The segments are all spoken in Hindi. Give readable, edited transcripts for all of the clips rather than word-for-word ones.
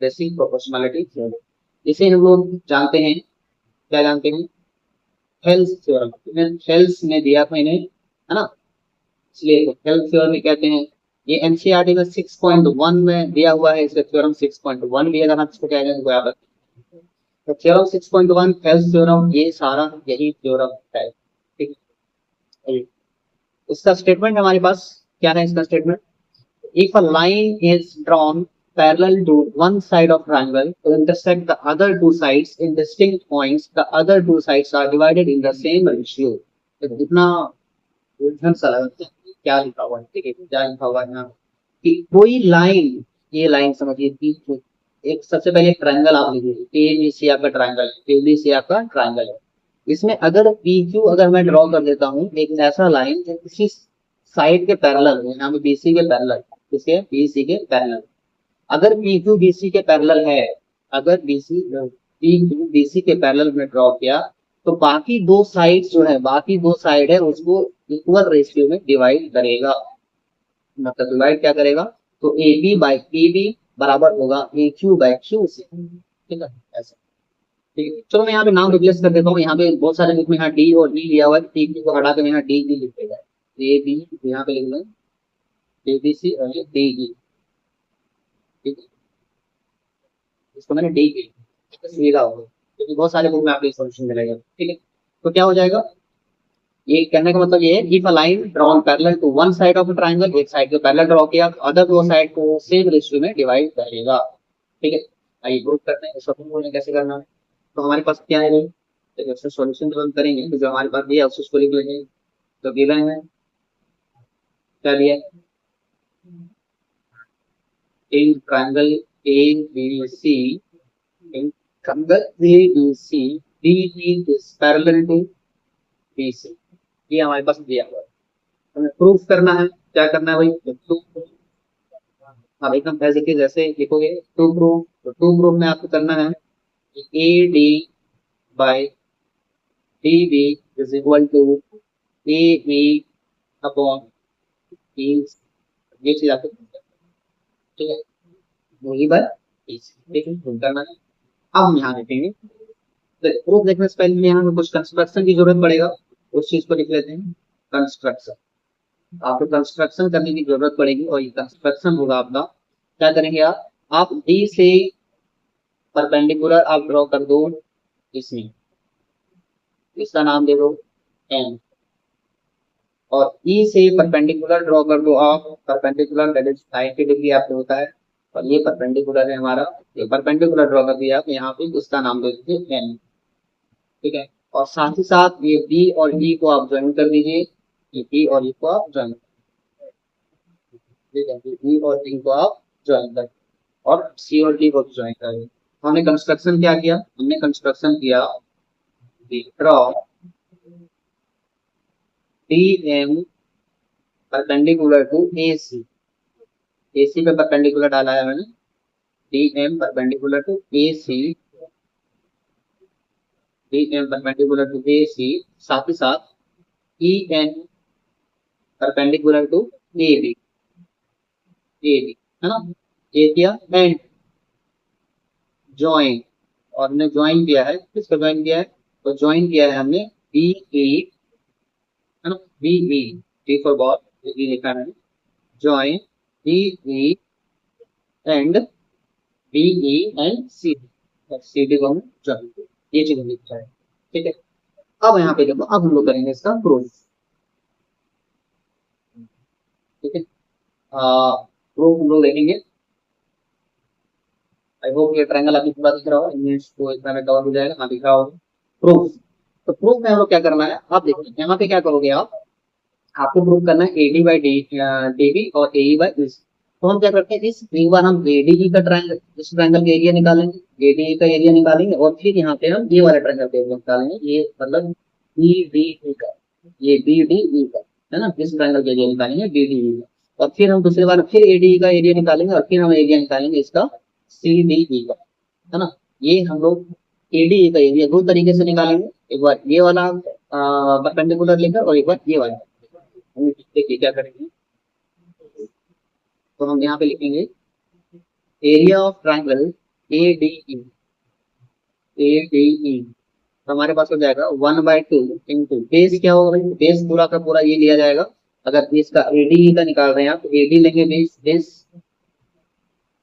Basic proportionality theorem. इसे हम लोग जानते हैं, क्या जानते हैं, हेल्स थ्योरम। हेल्स ने दिया था इन्हें, है ना, इसलिए हेल्थ थ्योरम भी कहते हैं। ये एनसीईआरटी में 6.1 में दिया हुआ है, इसका थ्योरम 6.1 भी अगर आप इसको कह दें तो याद रखें। तो थ्योरम 6.1 हेल्थ थ्योरम, ये सारा यही थ्योरम है, ठीक है। इसका स्टेटमेंट हमारे पास क्या है, इसका statement, if a line is drawn parallel to one side of triangle to intersect the other two sides in distinct points, the other two sides are divided in the same ratio। तो इतना उलझन सा लगता है, क्या लिखा हुआ है, ठीक है, क्या लिखा हुआ है यहाँ कि कोई लाइन, ये लाइन समझिए कि एक सबसे पहले एक ट्रायंगल आप लीजिए, ए बी सी आपका ट्रायंगल, ए बी सी आपका ट्रायंगल है। इसमें अगर पी क्यू अगर मैं ड्रॉ कर देता हूँ एक ऐसा लाइन जो किसी साइड के पैरेलल हो, यहाँ पे बीसी के पैरेलल, किसके, बीसी के पैरेलल, अगर पी क्यू बीसी के पैरेलल है, अगर बीसी पी क्यू बीसी के पैरेलल में ड्रॉ किया, तो बाकी दो साइड जो है, बाकी दो साइड है उसको इक्वल रेशियो में डिवाइड करेगा। मतलब डिवाइड क्या करेगा, तो A B by A B बराबर होगा ए क्यू बाई क्यू से, ठीक है, ऐसा। ठीक है, चलो मैं यहाँ पे नाम रिप्लेस कर देता हूँ, यहाँ पे बहुत सारे बुक में यहाँ डी और डी लिया हुआ है, टी क्यू को हटा के मैं यहाँ डी डी लिख देगा, ए बी यहाँ पे लिख दें, ए बी सी और डी ई, ठीक है, इसको मैंने डी की सीधा होगा, क्योंकि बहुत सारे बुक में आपको सॉल्यूशन मिलेगा, ठीक है। तो क्या हो जाएगा, ये कहने का मतलब ये है, if a line drawn parallel to one side of a triangle, एक साइड को पैरेलल ड्रॉ किया, अदर दो साइड को सेम रेशियो में डिवाइड करेगा, ठीक है। आइए प्रूव करते हैं इसको, प्रूव कैसे करना है। तो हमारे पास क्या है, देखो इसका सॉल्यूशन जब हम करेंगे तो जो हमारे पास दिया है उसको लिख लेंगे। तो गिवन है, क्या दिया है, in triangle A B C, in triangle A B C D is parallel to B C, ये हमारे पास दिया हुआ है। हमें प्रूफ करना है, क्या करना है भाई, टू, हाँ एकदम एज इट इज ऐसे लिखोगे, टू प्रूफ, तो टू प्रूफ में आपको करना है A D by D B is equal to A B upon E, ये चीज आपको prove करना है, ठीक है, वही बात, ठीक है, प्रूफ करना है। अब हम यहाँ देखेंगे, तो प्रूफ देखने से पहले में यहाँ पे कुछ कंस्ट्रक्शन की जरूरत पड़ेगा, उस चीज को लिख लेते हैं, कंस्ट्रक्शन। आपको कंस्ट्रक्शन करने की जरूरत पड़ेगी, और ये कंस्ट्रक्शन होगा आपका, क्या करेंगे आप डी से परपेंडिकुलर आप ड्रॉ कर दो, इसमें इसका नाम दे दो एम, और ई से परपेंडिकुलर ड्रॉ कर दो आप, परपेंडिकुलर दैट इज 90 डिग्री आपको होता है, और ये परपेंडिकुलर है हमारा, ये परपेंडिकुलर ड्रॉ कर दिया आप यहाँ पे, उसका नाम दे दीजिए एन, ठीक है। और साथ ही साथ ये बी और ई को आप ज्वाइन कर दीजिए, ये बी और ई को आप ज्वाइन, ठीक है, बी और ई को आप ज्वाइन कर, और सी और डी को भी ज्वाइन करें। हमने कंस्ट्रक्शन क्या किया, हमने कंस्ट्रक्शन किया, draw D M perpendicular to A C, A C पे परपेंडिकुलर डाला है मैंने, D M perpendicular to A C, D M perpendicular to A C, साथ ही साथ E N perpendicular to A B, A B, है ना, ये किया एंड ज्वाइन, और हमने ज्वाइन किया है, किसको ज्वाइन किया है, तो ज्वाइन किया है हमने बी ई, है ना, B E, T for ball, ये लिखा है join B E and B E and C D, और सी डी को हम ज्वाइन, ये चीज हम लिखा है, ठीक है। अब यहाँ पे देखो, अब हम लोग करेंगे इसका प्रूफ, ठीक है, प्रूफ हम लोग देखेंगे। आई होप ये ट्रायंगल आपको पूरा दिख रहा हो, इमेज को इतना में कवर हो जाएगा, हाँ दिख रहा होगा। प्रूफ, तो प्रूफ में हम लोग क्या करना है, आप देखो यहाँ पे क्या करोगे आप, आपको प्रूव करना है A D by D D B और ए बाई बी, तो हम क्या करते हैं, इस एक बार हम ए डी का ट्रायंगल, इस ट्रायंगल का एरिया निकालेंगे, ए डी का एरिया निकालेंगे, और फिर यहाँ पे हम ये वाले ट्रायंगल का एरिया निकालेंगे, ये मतलब बी डी ई का, ये बी डी ई का, है ना, इस ट्रायंगल का एरिया निकालेंगे बी डी ई का, और फिर हम दूसरी बार फिर ए डी का एरिया निकालेंगे, और फिर हम एरिया निकालेंगे इसका सी डी ई का, है ना। ये हम लोग ए डी ई का एरिया दो तरीके से निकालेंगे, एक बार ये वाला परपेंडिकुलर लेकर, और एक बार ये वाला, देखिए क्या करेंगे, तो हम यहाँ पे लिखेंगे area of triangle, A D E, A D E, तो हमारे पास हो जाएगा 1/2 इंटू बेस क्या होगा भाई, बेस पूरा का पूरा ये लिया जाएगा। अगर इसका एडी का निकाल रहे हैं आप, तो एडी लेंगे base, base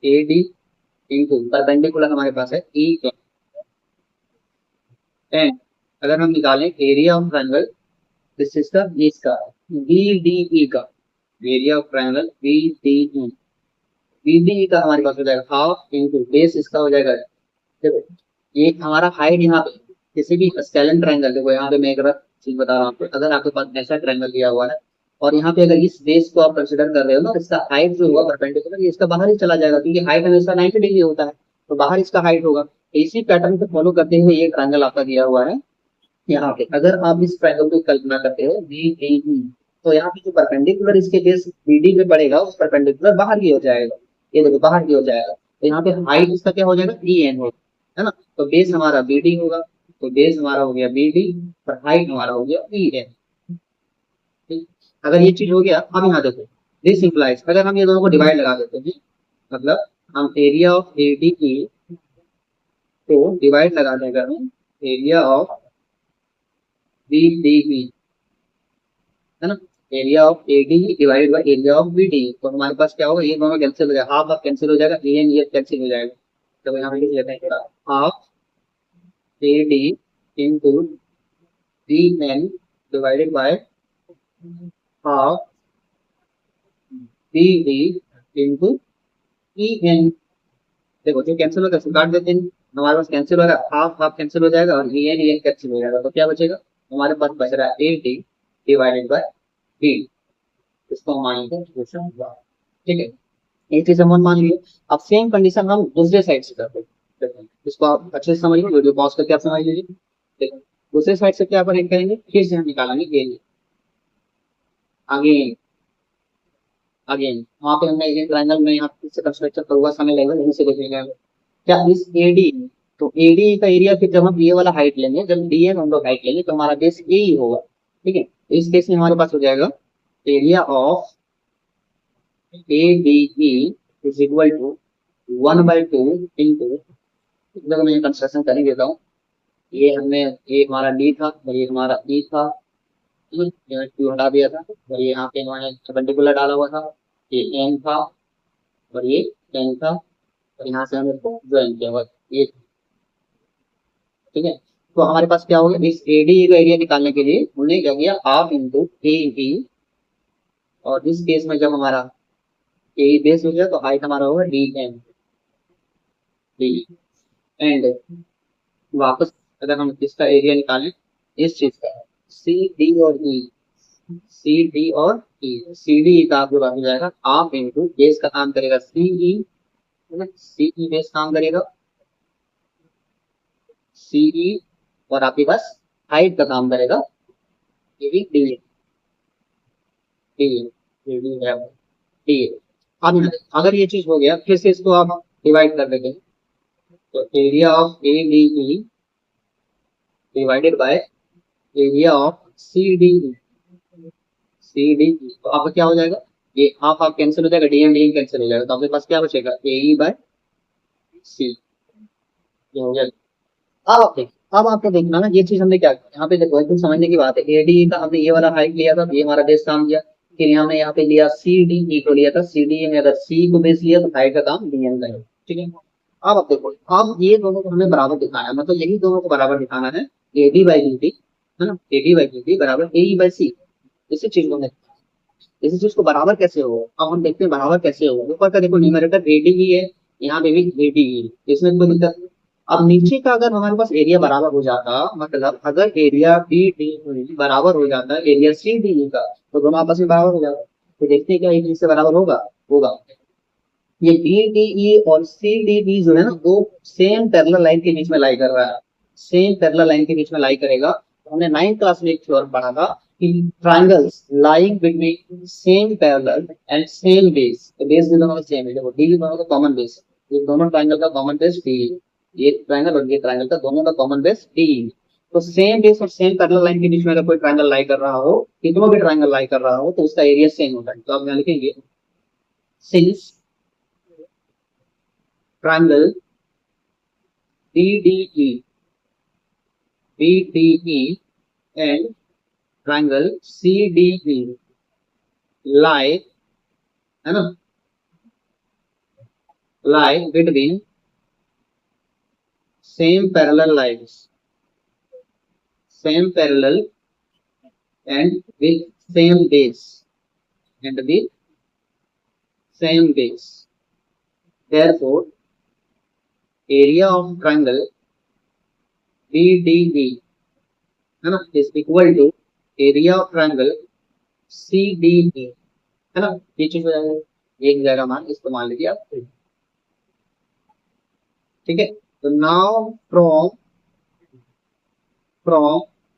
A D into perpendicular हमारे पास है ई एंड अगर हम निकालें area of triangle, this is the इसका बी डी ई का area of triangle B D E, B D E का हमारे पास हो जाएगा हाफ इंटू बेस इसका हो जाएगा। देखो ये हमारा हाइट यहाँ पे किसी भी स्केलन ट्रायंगल, देखो यहाँ पे मैं एक चीज बता रहा हूँ आपको, अगर आपके पास ऐसा ट्रायंगल दिया हुआ है और यहाँ पे अगर इस बेस को आप कंसिडर कर रहे हो ना, इसका हाइट जो होगा परपेंडिकुलर, ये इसका बाहर ही चला जाएगा, क्योंकि हाइट हमेशा 90 डिग्री होता है, तो बाहर इसका हाइट होगा। इसी पैटर्न को फॉलो करते हुए ये ट्रायंगल आपका दिया हुआ है यहाँ पे। अगर आप इस ट्रायंगल को कल्पना करते हो बी डी ई, तो यहाँ पे जो परपेंडिकुलर इसके बेस बी डी पे पड़ेगा, उस परपेंडिकुलर बाहर की हो जाएगा, ये देखो बाहर की हो जाएगा, तो यहाँ पे हाइट इसका क्या हो जाएगा ई एन होगा, है ना। तो बेस हमारा बी डी होगा, तो बेस हमारा हो गया बी डी और हाइट हमारा हो गया ई एन। अगर ये चीज हो गया, अब यहाँ देखो दिस इंप्लाइज, अगर हम ये दोनों को डिवाइड लगा देते हैं, मतलब हम area of A D E को डिवाइड लगा देगा हम area of B D E, है ना, area of A D divided by area of B D, तो हमारे पास क्या होगा, ये दोनों कैंसिल हो जाएगा, हाफ हाफ कैंसिल हो जाएगा, ए एन ये कैंसिल हो जाएगा, तो यहाँ पे लिख लेते हैं half A D into B N divided by half B D into E N. देखो जो कैंसिल होगा उसको काट देते हैं, हमारे पास कैंसिल होगा, हाफ हाफ कैंसिल हो जाएगा और ई एन कैंसिल हो जाएगा, तो क्या बचेगा हमारे पास, बच रहा है A D divided by B, इसको हम मानेंगे इक्वेशन 1। ठीक है, एक चीज हम मान लिए। अब सेम कंडीशन हम दूसरे साइड से करते हैं, देखो, इसको आप अच्छे से समझिए, वीडियो पॉज करके आप समझ लीजिए। देखो दूसरे साइड से क्या अपन करेंगे, फिर से हम निकालेंगे एरिया अगेन अगेन, वहां पे हमने एक ट्रायंगल में यहाँ से कंस्ट्रक्शन करूंगा, समय लगेगा, यहीं से देखेंगे क्या इस एडी, तो एडी का एरिया फिर जब हम ये वाला हाइट लेंगे, जब डी एम हम लोग हाइट लेंगे, तो हमारा बेस ए ही होगा। ठीक है, तो इस केस में हमारे पास हो जाएगा area of A D E is equal to 1/2 into, मैं कंस्ट्रक्शन कर ही देता हूँ, ये हमने, ये हमारा डी था और ये हमारा ई था, क्यू हटा दिया था, और ये यहाँ पे इन्होंने परपेंडिकुलर डाला हुआ था, ये एन था और ये एन था, और यहाँ से हमने ज्वाइन किया हुआ ये। ठीक है, तो हमारे पास क्या हो गया, इस एडी का एरिया निकालने के लिए हमने क्या किया, हाफ इंटू ए ई, और इस केस में जब हमारा ए बेस हो गया, तो हाइट हमारा होगा डी एम डी, एंड वापस अगर हम इसका एरिया निकालें इस चीज का, सी डी और ई, सी डी और ई, सी डी का आपके पास हो जाएगा हाफ इंटू बेस का काम करेगा सी ई, है ना, सी ई बेस काम करेगा सी ई, और आपके पास हाइट का काम करेगा ये भी डी डी डी डी। अब अगर ये चीज हो गया, फिर से इसको आप डिवाइड कर देते हैं, तो area of A D E divided by area of C D E, C D E, तो आपका क्या हो जाएगा, ये हाफ हाफ कैंसिल हो जाएगा, डी एम कैंसिल हो जाएगा, तो आपके पास क्या बचेगा ए ई बाय सी, ये हो जाएगा। अब आपको देखना ना, ये चीज हमने क्या किया यहाँ पे, देखो एकदम समझने की बात है, एडी का हमने ये वाला हाइट लिया था, ये हमारा बेस काम किया, फिर हमने यहाँ पे लिया सी डी ई को लिया था, सी डी में अगर सी को बेस लिया तो हाइट का काम डी एम का है। ठीक है, अब आप देखो, अब ये दोनों को हमें बराबर दिखाना है, मतलब यही दोनों को बराबर दिखाना है, एडी बाई डी टी, है ना, एडी बाई डी टी बराबर ए ई बाई सी, इसी चीज को इसी चीज को बराबर कैसे होगा, अब हम देखते हैं बराबर कैसे होगा। ऊपर का देखो न्यूमरेटर एडी ही है, यहाँ पे भी एडी ही है, इसमें कोई दिक्कत नहीं। अब नीचे का अगर हमारे पास एरिया बराबर हो जाता, मतलब अगर एरिया बी डी बराबर हो जाता है एरिया सी डी का, तो दोनों आपस में बराबर हो जाता, तो देखते हैं क्या एक चीज से बराबर होगा होगा ये बी डी ई और सी डी बी जो है ना, वो सेम पैरेलल लाइन के बीच में लाई कर रहा है, सेम पैरेलल लाइन के बीच में लाई करेगा। तो हमने 9th क्लास में एक थ्योरम पढ़ा था कि triangles lying between same parallel and same base, तो बेस भी दोनों का सेम है, देखो डी दोनों का कॉमन बेस, ये दोनों ट्रायंगल का कॉमन बेस डी, ये ट्रायंगल और ये ट्रायंगल का दोनों का कॉमन बेस डी। तो सेम बेस और सेम पैरेलल लाइन के बीच में अगर कोई ट्रायंगल लाई कर रहा हो, कितना भी ट्रायंगल लाई कर रहा हो, तो उसका एरिया सेम होता है। तो आप यहाँ लिखेंगे since triangle BDE, BDE and triangle CDE lie, है ना, lie between same parallel lines, same parallel and with same base, and with same base. Therefore, area of triangle BDE, है ना, is equal to area of triangle CDE, है ना, ये चीज हो जाएगा, एक जगह मान इसको मान लीजिए आप, ठीक है। तो नाउ फ्रॉम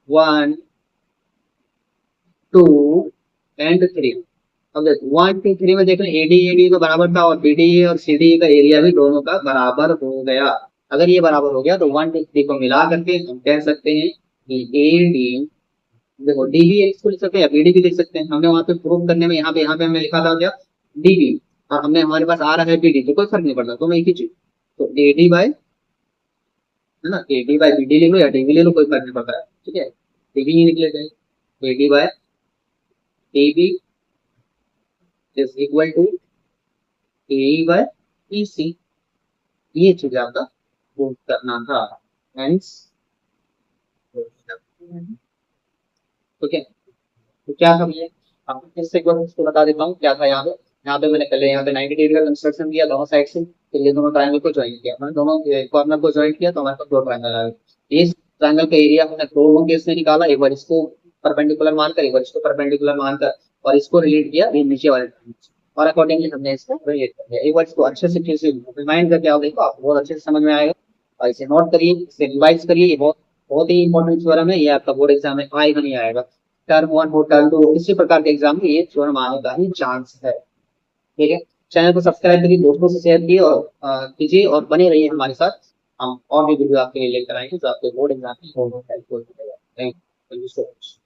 1 2 एंड 3, अब देखो 1 2 3 में देख लें ADE तो बराबर था और BDE और CDE का एरिया भी दोनों का बराबर हो गया। अगर ये बराबर हो गया तो 1 2 3 को मिला करके हम कह सकते हैं कि AD, देखो DB इसको लिख सकते हैं या BD भी लिख सकते हैं। हमने वहां पे प्रूव करने में यहाँ पे हमने लिखा था क्या, DB, और हमने हमारे पास आ रहा है BD, तो कोई फर्क नहीं पड़ता, तो मैं एक ही चीज, तो AD बाय, है ना, AD बाय BD ले लो या DB ले लो, कोई फर्क नहीं पड़ता है, ठीक है, DB ही निकले जाए, AD by DB is equal to AE by EC, ये चीज आपका प्रूव करना था, हेंस, ठीक है। तो क्या था भैया, आपको फिर से एक बार उसको बता देता हूँ क्या था यहाँ पे मैंने पहले यहाँ पे 90 डिग्री का कंस्ट्रक्शन किया दोनों साइड से, तो ये दोनों ट्रायंगल को ज्वाइन किया, मैंने दोनों कॉर्नर को ज्वाइन किया तो हमारे पास दो ट्रायंगल आए। इस ट्रायंगल का एरिया हमने दो केस में निकाला, एक बार इसको परपेंडिकुलर मानकर, एक बार इसको परपेंडिकुलर मानकर, और इसको रिलेट किया ये नीचे वाले triangle से, और अकॉर्डिंगली हमने इसको रिलेट कर दिया। एक बार इसको अच्छे से फिर से रिमाइंड करके आओ, देखो आपको बहुत अच्छे से समझ में आएगा, और इसे नोट करिए, इसे रिवाइज करिए, ये बहुत बहुत ही इंपॉर्टेंट थ्योरम है, ये आपका बोर्ड एग्जाम में आएगा नहीं आएगा, टर्म 1 हो टर्म 2 इसी प्रकार के एग्जाम में ये थ्योरम आने का ही चांस है, ठीक है। चैनल को सब्सक्राइब करिए, दोस्तों से शेयर किए और कीजिए, और बने रहिए हमारे साथ, हम और भी वीडियो आपके लिए लेकर आएंगे जो आपके बोर्ड एग्जाम में बहुत हेल्पफुल होगा। Thank you so much.